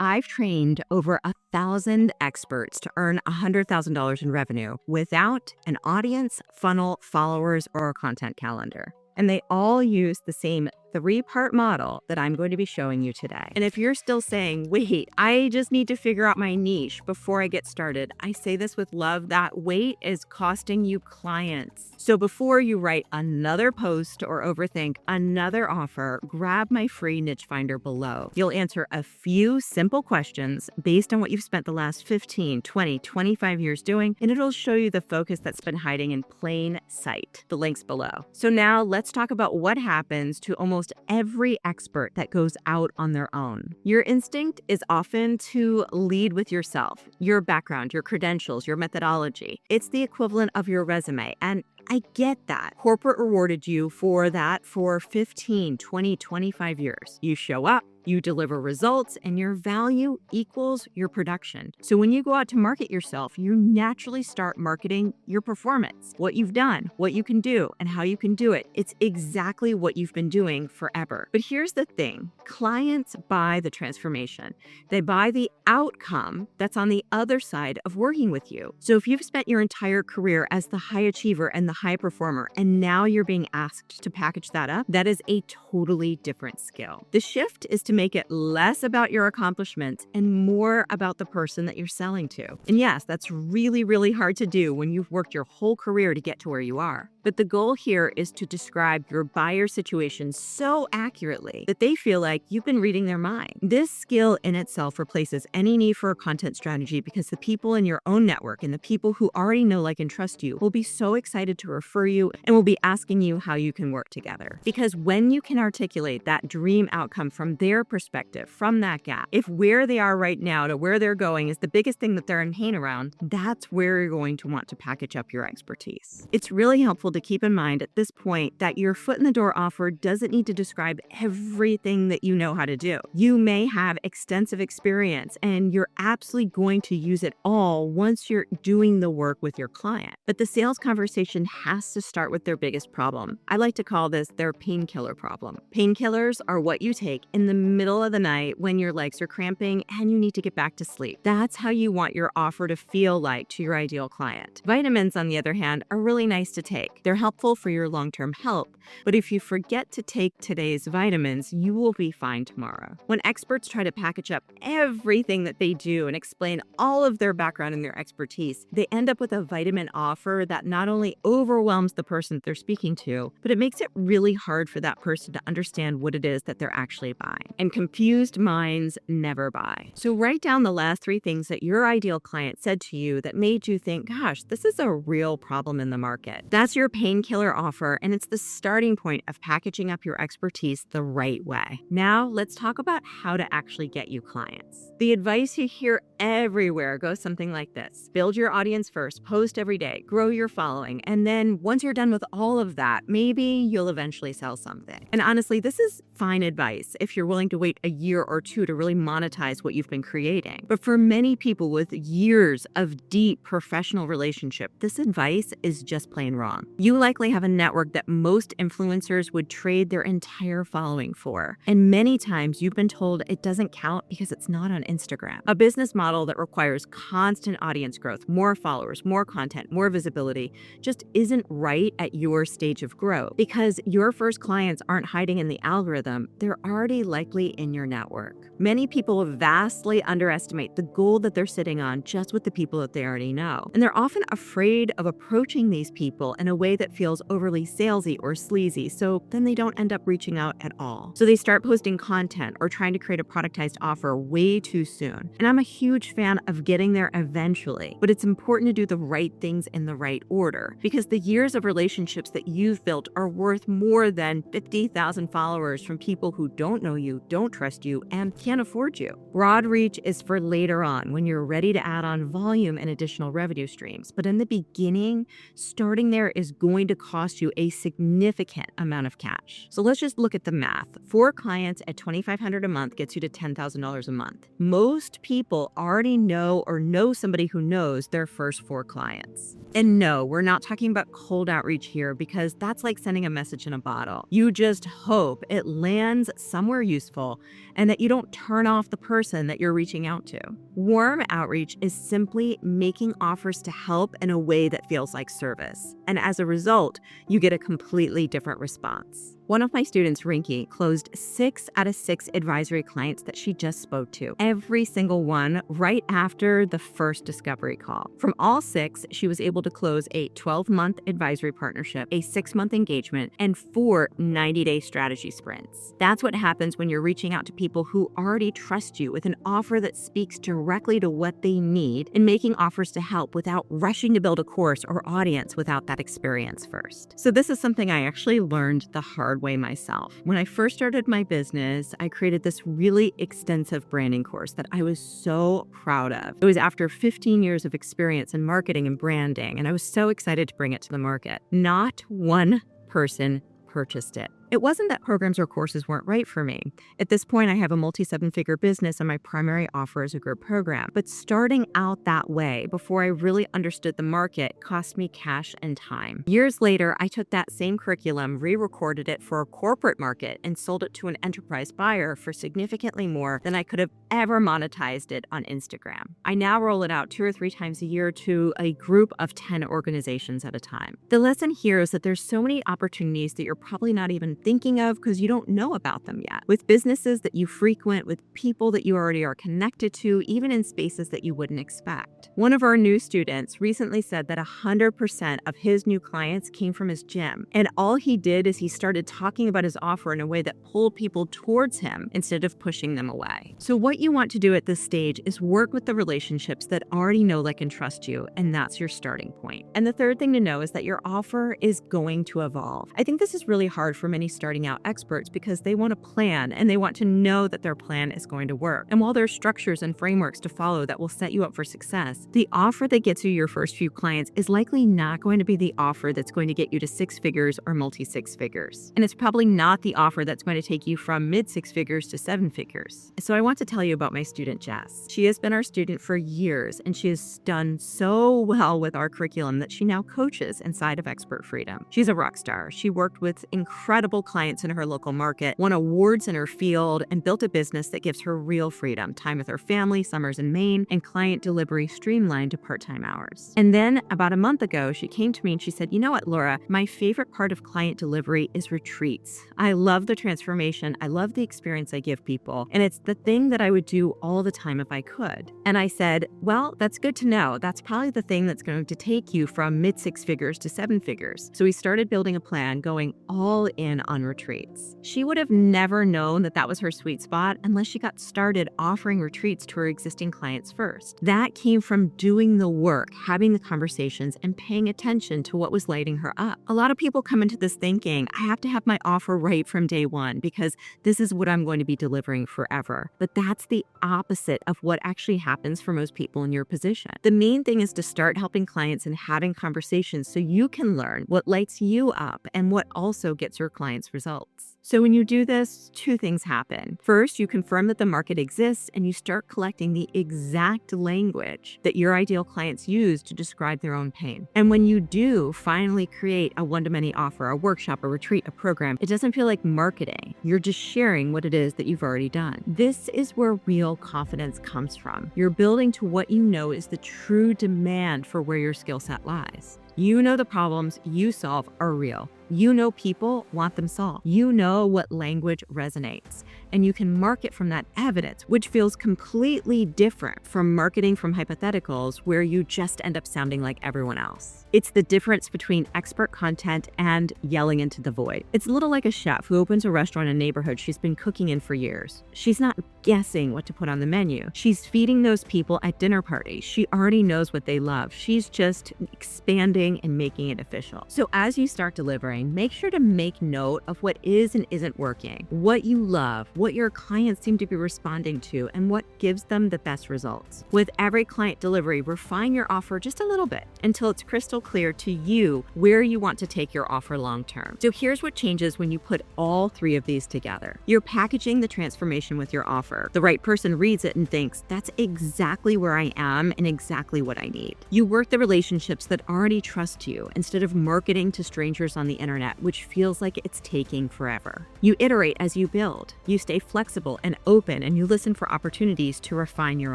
I've trained over 1,000 experts to earn $100,000 in revenue without an audience, funnel, followers, or a content calendar. And they all use the same 3-part model that I'm going to be showing you today. And if you're still saying, wait, I just need to figure out my niche before I get started, I say this with love, that wait is costing you clients. So before you write another post or overthink another offer, grab my free niche finder below. You'll answer a few simple questions based on what you've spent the last 15, 20, 25 years doing, and it'll show you the focus that's been hiding in plain sight. The link's below. So now let's talk about what happens to almost every expert that goes out on their own. Your instinct is often to lead with yourself, your background, your credentials, your methodology. It's the equivalent of your resume. And I get that. Corporate rewarded you for that for 15, 20, 25 years. You show up, you deliver results, and your value equals your production. So when you go out to market yourself, you naturally start marketing your performance, what you've done, what you can do, and how you can do it. It's exactly what you've been doing forever. But here's the thing. Clients buy the transformation. They buy the outcome that's on the other side of working with you. So if you've spent your entire career as the high achiever and the high performer, and now you're being asked to package that up, that is a totally different skill. The shift is to make it less about your accomplishments and more about the person that you're selling to. And yes, that's really, really hard to do when you've worked your whole career to get to where you are. But the goal here is to describe your buyer situation so accurately that they feel like you've been reading their mind. This skill in itself replaces any need for a content strategy because the people in your own network and the people who already know, like, and trust you will be so excited to refer you and will be asking you how you can work together. Because when you can articulate that dream outcome from their perspective, from that gap, if where they are right now to where they're going is the biggest thing that they're in pain around, that's where you're going to want to package up your expertise. It's really helpful to keep in mind at this point that your foot in the door offer doesn't need to describe everything that you know how to do. You may have extensive experience and you're absolutely going to use it all once you're doing the work with your client. But the sales conversation has to start with their biggest problem. I like to call this their painkiller problem. Painkillers are what you take in the middle of the night when your legs are cramping and you need to get back to sleep. That's how you want your offer to feel like to your ideal client. Vitamins, on the other hand, are really nice to take. They're helpful for your long-term health, but if you forget to take today's vitamins, you will be fine tomorrow. When experts try to package up everything that they do and explain all of their background and their expertise, they end up with a vitamin offer that not only overwhelms the person that they're speaking to, but it makes it really hard for that person to understand what it is that they're actually buying. And confused minds never buy. So write down the last 3 things that your ideal client said to you that made you think, gosh, this is a real problem in the market. That's your painkiller offer, and it's the starting point of packaging up your expertise the right way. Now, let's talk about how to actually get you clients. The advice you hear everywhere goes something like this. Build your audience first, post every day, grow your following, and then once you're done with all of that, maybe you'll eventually sell something. And honestly, this is fine advice if you're willing to wait a year or 2 to really monetize what you've been creating. But for many people with years of deep professional relationship, this advice is just plain wrong. You likely have a network that most influencers would trade their entire following for. And many times you've been told it doesn't count because it's not on Instagram. A business model that requires constant audience growth, more followers, more content, more visibility, just isn't right at your stage of growth because your first clients aren't hiding in the algorithm. They're already likely in your network. Many people vastly underestimate the gold that they're sitting on just with the people that they already know. And they're often afraid of approaching these people in a way that feels overly salesy or sleazy, so then they don't end up reaching out at all. So they start posting content or trying to create a productized offer way too soon. And I'm a huge fan of getting there eventually, but it's important to do the right things in the right order because the years of relationships that you've built are worth more than 50,000 followers from people who don't know you, don't trust you, and can't afford you. Broad reach is for later on when you're ready to add on volume and additional revenue streams. But in the beginning, starting there is going to cost you a significant amount of cash. So let's just look at the math. 4 clients at $2,500 a month gets you to $10,000 a month. Most people already know or know somebody who knows their first 4 clients. And no, we're not talking about cold outreach here because that's like sending a message in a bottle. You just hope it lands somewhere useful and that you don't turn off the person that you're reaching out to. Warm outreach is simply making offers to help in a way that feels like service. And as a result, you get a completely different response. One of my students, Rinky, closed 6 out of 6 advisory clients that she just spoke to, every single one right after the first discovery call. From all 6, she was able to close a 12-month advisory partnership, a 6-month engagement, and 4 90-day strategy sprints. That's what happens when you're reaching out to people who already trust you with an offer that speaks directly to what they need and making offers to help without rushing to build a course or audience without that experience first. So this is something I actually learned the hard way myself. When I first started my business, I created this really extensive branding course that I was so proud of. It was after 15 years of experience in marketing and branding, and I was so excited to bring it to the market. Not one person purchased it. It wasn't that programs or courses weren't right for me. At this point, I have a multi-7-figure business and my primary offer is a group program. But starting out that way, before I really understood the market, cost me cash and time. Years later, I took that same curriculum, re-recorded it for a corporate market, and sold it to an enterprise buyer for significantly more than I could have ever monetized it on Instagram. I now roll it out 2 or 3 times a year to a group of 10 organizations at a time. The lesson here is that there's so many opportunities that you're probably not even thinking of because you don't know about them yet. With businesses that you frequent, with people that you already are connected to, even in spaces that you wouldn't expect. One of our new students recently said that 100% of his new clients came from his gym. And all he did is he started talking about his offer in a way that pulled people towards him instead of pushing them away. So what you want to do at this stage is work with the relationships that already know, like, and trust you, and that's your starting point. And the third thing to know is that your offer is going to evolve. I think this is really hard for many starting out experts because they want a plan and they want to know that their plan is going to work. And while there are structures and frameworks to follow that will set you up for success, the offer that gets you your first few clients is likely not going to be the offer that's going to get you to 6 figures or multi-6 figures. And it's probably not the offer that's going to take you from mid-6 figures to 7 figures. So I want to tell you about my student, Jess. She has been our student for years and she has done so well with our curriculum that she now coaches inside of Expert Freedom. She's a rock star. She worked with incredible clients in her local market, won awards in her field, and built a business that gives her real freedom, time with her family, summers in Maine, and client delivery streamlined to part-time hours. And then about a month ago, she came to me and she said, "You know what, Laura, my favorite part of client delivery is retreats. I love the transformation. I love the experience I give people. And it's the thing that I would do all the time if I could." And I said, well, that's good to know. That's probably the thing that's going to take you from mid-6 figures to 7 figures. So we started building a plan, going all in on retreats. She would have never known that that was her sweet spot unless she got started offering retreats to her existing clients first. That came from doing the work, having the conversations, and paying attention to what was lighting her up. A lot of people come into this thinking, I have to have my offer right from day one because this is what I'm going to be delivering forever. But that's the opposite of what actually happens for most people in your position. The main thing is to start helping clients and having conversations so you can learn what lights you up and what also gets your clients results. So when you do this, 2 things happen. First, you confirm that the market exists and you start collecting the exact language that your ideal clients use to describe their own pain. And when you do finally create a one-to-many offer, a workshop, a retreat, a program, it doesn't feel like marketing. You're just sharing what it is that you've already done. This is where real confidence comes from. You're building to what you know is the true demand for where your skill set lies. You know the problems you solve are real. You know people want them solved. You know what language resonates. And you can market from that evidence, which feels completely different from marketing from hypotheticals where you just end up sounding like everyone else. It's the difference between expert content and yelling into the void. It's a little like a chef who opens a restaurant in a neighborhood she's been cooking in for years. She's not guessing what to put on the menu. She's feeding those people at dinner parties. She already knows what they love. She's just expanding and making it official. So as you start delivering, make sure to make note of what is and isn't working, what you love, what your clients seem to be responding to, and what gives them the best results. With every client delivery, refine your offer just a little bit until it's crystal clear to you where you want to take your offer long term. So here's what changes when you put all three of these together. You're packaging the transformation with your offer. The right person reads it and thinks, that's exactly where I am and exactly what I need. You work the relationships that already trust you instead of marketing to strangers on the internet, which feels like it's taking forever. You iterate as you build. You stay flexible and open, and you listen for opportunities to refine your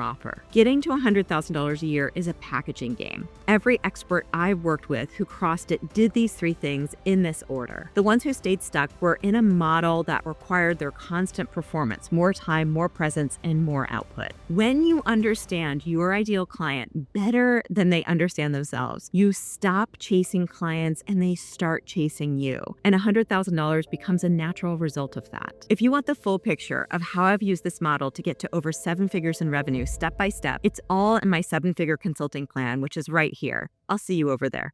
offer. Getting to $100,000 a year is a packaging game. Every expert I've worked with who crossed it did these three things in this order. The ones who stayed stuck were in a model that required their constant performance, more time, more presence, and more output. When you understand your ideal client better than they understand themselves, you stop chasing clients and they start chasing you. And $100,000 becomes a natural result of that. If you want the full picture of how I've used this model to get to over 7 figures in revenue step by step, it's all in my 7-figure consulting plan, which is right here. I'll see you over there.